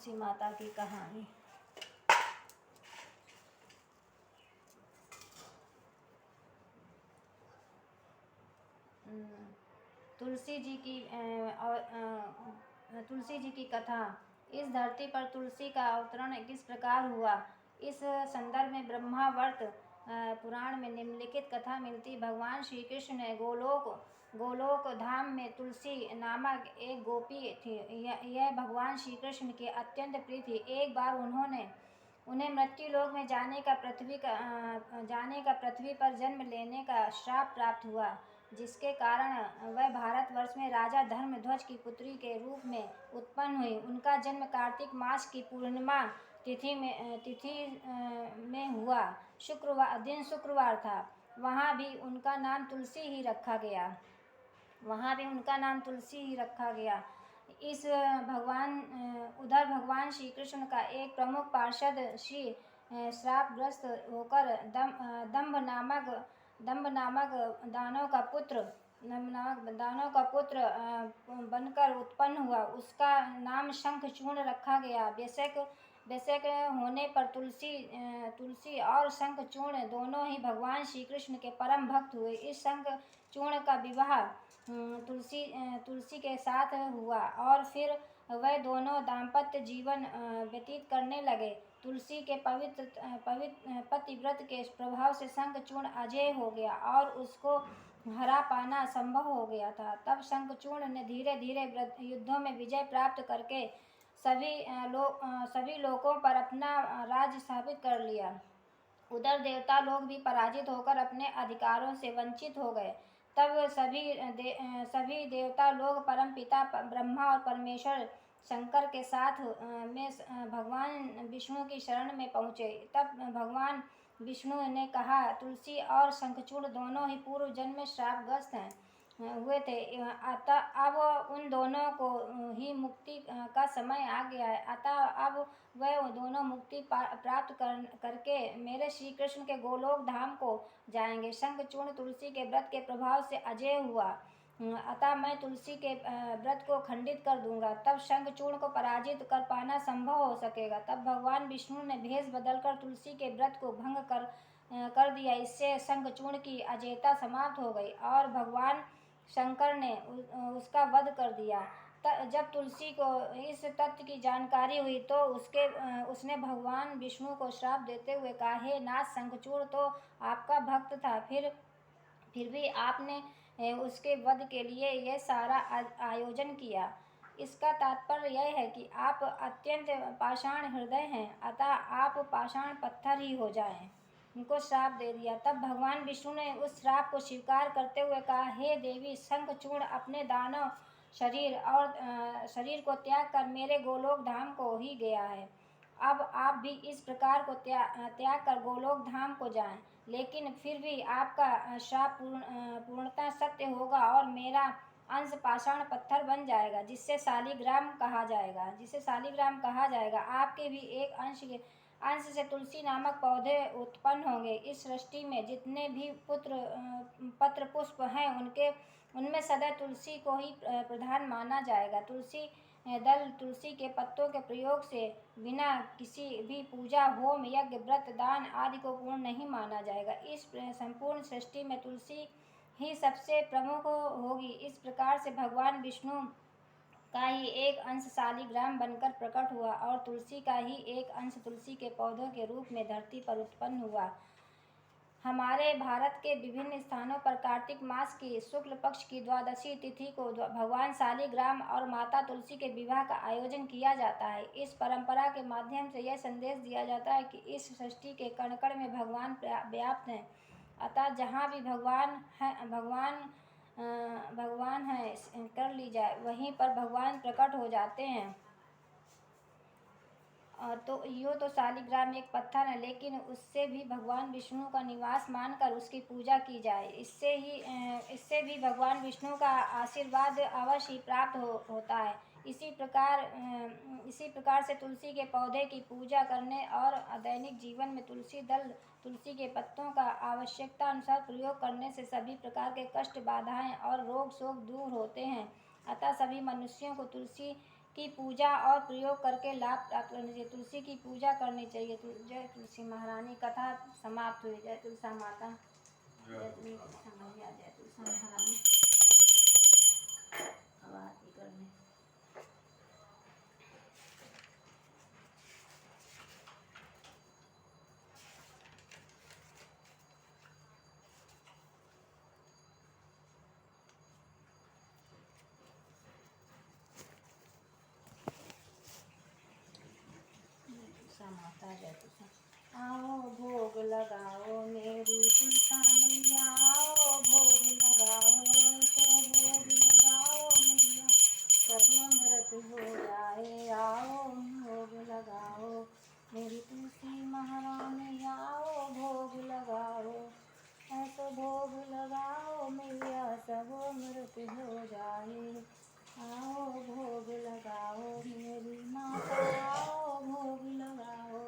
तुलसी माता की कहानी। तुलसी जी की तुलसी जी की कथा। इस धरती पर तुलसी का अवतरण किस प्रकार हुआ, इस संदर्भ में ब्रह्मावर्त पुराण में निम्नलिखित कथा मिलती। भगवान श्री कृष्ण ने गोलोक धाम में तुलसी नामक एक गोपी थी। यह भगवान श्री कृष्ण की अत्यंत प्रिय थी। एक बार उन्हें मृत्यु लोक में जाने का पृथ्वी पर जन्म लेने का श्राप प्राप्त हुआ, जिसके कारण वह भारतवर्ष में राजा धर्मध्वज की पुत्री के रूप में उत्पन्न हुई। उनका जन्म कार्तिक मास की पूर्णिमा तिथि में हुआ। शुक्रवार था। वहाँ भी उनका नाम तुलसी ही रखा गया। उधर भगवान श्री कृष्ण का एक प्रमुख पार्षद श्री श्रापग्रस्त होकर दंभ नामक दानव का पुत्र बनकर उत्पन्न हुआ। उसका नाम शंखचूर्ण रखा गया। वयस्क होने पर तुलसी और शंखचूर्ण दोनों ही भगवान श्री कृष्ण के परम भक्त हुए। इस शंखचूर्ण का विवाह तुलसी के साथ हुआ और फिर वह दोनों दाम्पत्य जीवन व्यतीत करने लगे। तुलसी के पतिव्रत के प्रभाव से शंखचूर्ण अजेय हो गया और उसको हरा पाना संभव हो गया था। तब शंखचूर्ण ने धीरे धीरे युद्धों में विजय प्राप्त करके सभी लोगों पर अपना राज्य स्थापित कर लिया। उधर देवता लोग भी पराजित होकर अपने अधिकारों से वंचित हो गए। तब सभी देवता लोग परमपिता ब्रह्मा और परमेश्वर शंकर के साथ में भगवान विष्णु की शरण में पहुँचे। तब भगवान विष्णु ने कहा, तुलसी और शंखचूर्ण दोनों ही पूर्व जन्म में श्रापग्रस्त हुए थे। अतः अब उन दोनों को ही मुक्ति का समय आ गया है। अतः अब वह दोनों मुक्ति प्राप्त करके मेरे श्री कृष्ण के गोलोक धाम को जाएंगे। शंखचूर्ण तुलसी के व्रत के प्रभाव से अजेय हुआ, अतः मैं तुलसी के व्रत को खंडित कर दूंगा। तब शंखचूर्ण को पराजित कर पाना संभव हो सकेगा। तब भगवान विष्णु ने भेष बदलकर तुलसी के व्रत को भंग कर दिया। इससे शंखचूर्ण की अजेयता समाप्त हो गई और भगवान शंकर ने उसका वध कर दिया। जब तुलसी को इस तथ्य की जानकारी हुई तो उसने भगवान विष्णु को श्राप देते हुए कहा, हे नाथ, शंखचूर्ण तो आपका भक्त था, फिर भी आपने उसके वध के लिए यह सारा आयोजन किया। इसका तात्पर्य यह है कि आप अत्यंत पाषाण हृदय हैं, अतः आप पाषाण पत्थर ही हो जाएं। उनको श्राप दे दिया। तब भगवान विष्णु ने उस श्राप को स्वीकार करते हुए कहा, हे देवी, शंखचूर्ण अपने दानव शरीर को त्याग कर मेरे गोलोक धाम को ही गया है। अब आप भी इस प्रकार को त्याग कर गोलोक धाम को जाएं। लेकिन फिर भी आपका श्राप पूर्णतः सत्य होगा और मेरा अंश पाषाण पत्थर बन जाएगा, जिससे शालिग्राम कहा जाएगा। आपके भी एक अंश से तुलसी नामक पौधे उत्पन्न होंगे। इस सृष्टि में जितने भी पत्र पुष्प हैं उनमें सदा तुलसी को ही प्रधान माना जाएगा। तुलसी के पत्तों के प्रयोग से बिना किसी भी पूजा, होम, यज्ञ, व्रत, दान आदि को पूर्ण नहीं माना जाएगा। इस संपूर्ण सृष्टि में तुलसी ही सबसे प्रमुख होगी। इस प्रकार से भगवान विष्णु का ही एक अंश शालिग्राम बनकर प्रकट हुआ और तुलसी का ही एक अंश तुलसी के पौधों के रूप में धरती पर उत्पन्न हुआ। हमारे भारत के विभिन्न स्थानों पर कार्तिक मास की शुक्ल पक्ष की द्वादशी तिथि को भगवान शालिग्राम और माता तुलसी के विवाह का आयोजन किया जाता है। इस परंपरा के माध्यम से यह संदेश दिया जाता है कि इस सृष्टि के कण कण में भगवान व्याप्त हैं, अतः जहाँ भी भगवान है कर ली जाए, वहीं पर भगवान प्रकट हो जाते हैं। तो यूँ तो शालिग्राम एक पत्थर है, लेकिन उससे भी भगवान विष्णु का निवास मानकर उसकी पूजा की जाए। इससे भी भगवान विष्णु का आशीर्वाद अवश्य ही प्राप्त होता है। इसी प्रकार से तुलसी के पौधे की पूजा करने और दैनिक जीवन में तुलसी के पत्तों का आवश्यकता अनुसार प्रयोग करने से सभी प्रकार के कष्ट, बाधाएं और रोग शोक दूर होते हैं। अतः सभी मनुष्यों को तुलसी की पूजा और प्रयोग करके लाभ प्राप्त करना चाहिए। तुलसी की पूजा करनी चाहिए। जय तुलसी महारानी। कथा समाप्त हुई। जय तुलसा माता, जय तुलसा मैया, जय तुलसा महारानी। अब आरती करने। माता जय तुलसा। आओ भोग लगाओ मेरी तुलसा मैया, आओ भोग लगाओ, तो भोग लगाओ मैया, सब अमृत हो जाए। आओ भोग लगाओ मेरी तुलसी महारानी, आओ भोग लगाओ, ऐसो भोग लगाओ मैया, सब अमृत हो जाए। आओ भोग लगाओ मेरी माता, आओ भोग लगाओ।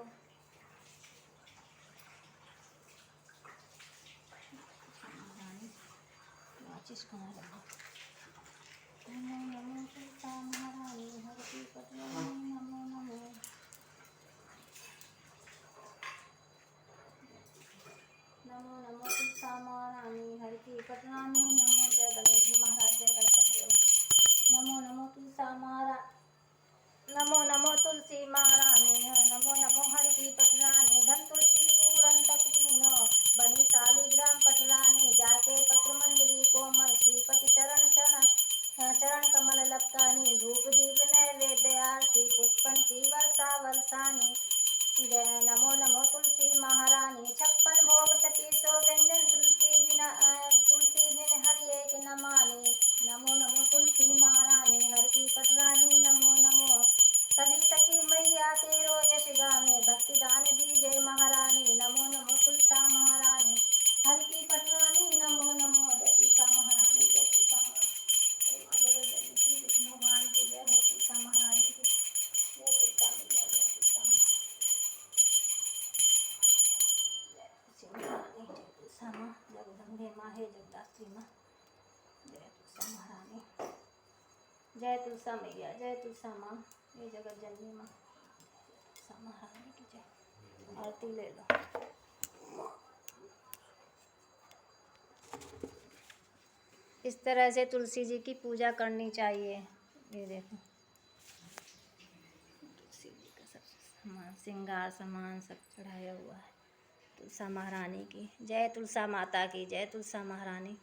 माचिस कहाँ रखा? नमो नमो तुलसा महारानी हर की पटरानी, नमो नमो। नमो नमो तुलसा महारानी हर की पटरानी, नमो। जय गणेश जी महाराज, जय गणपति देव। नमो नमो तुलसा महारानी, नमो नमो तुलसी महारानी, नमो नमो हर की पटरानी। धन तुलसी पूरन तप कीनो, बनी शालिग्राम पटरानी। जाके पत्र मंजरी कोमल, श्रीपति चरण चरण कमल लपटानी। धूप दीप नैवेद्य आरती, पुष्पन की वर्षा वर्षानी। जय नमो नमो तुलसी महारानी। 56 भोग 3600 व्यंजन, तुलसी बिन हरि एक न मानी। नमो नमो तुलसी महारानी हर की पटरानी, नमो नमो। सभी सखी मैया तेरो यश गावे, भक्ति दान दीजे महारानी। नमो नमो तुलसा महारानी हर की पटरानी, नमो नमो। जय तुलसा महारानी, जय तुलसा महारानी, श्री कृष्ण भगवान की जय हो। तुलसा महारानी की जय, तुलसा मैया, जय तुलसा महारानी, जय तुलसी महारानी, जय तुलसा माँ, जगदम्बे माँ हे जगदात्री माँ, जय तुलसा महारानी, जय तुलसा मैया, जय तुलसा माँ, ये जगत जननी माँ, तुलसा महारानी की जय। आरती ले लो। इस तरह से तुलसी जी की पूजा करनी चाहिए। ये देखो तुलसी जी का सब सामान, श्रृंगार सामान सब चढ़ाया हुआ है। तुलसा महारानी की जय, तुलसा माता की जय, तुलसा महारानी।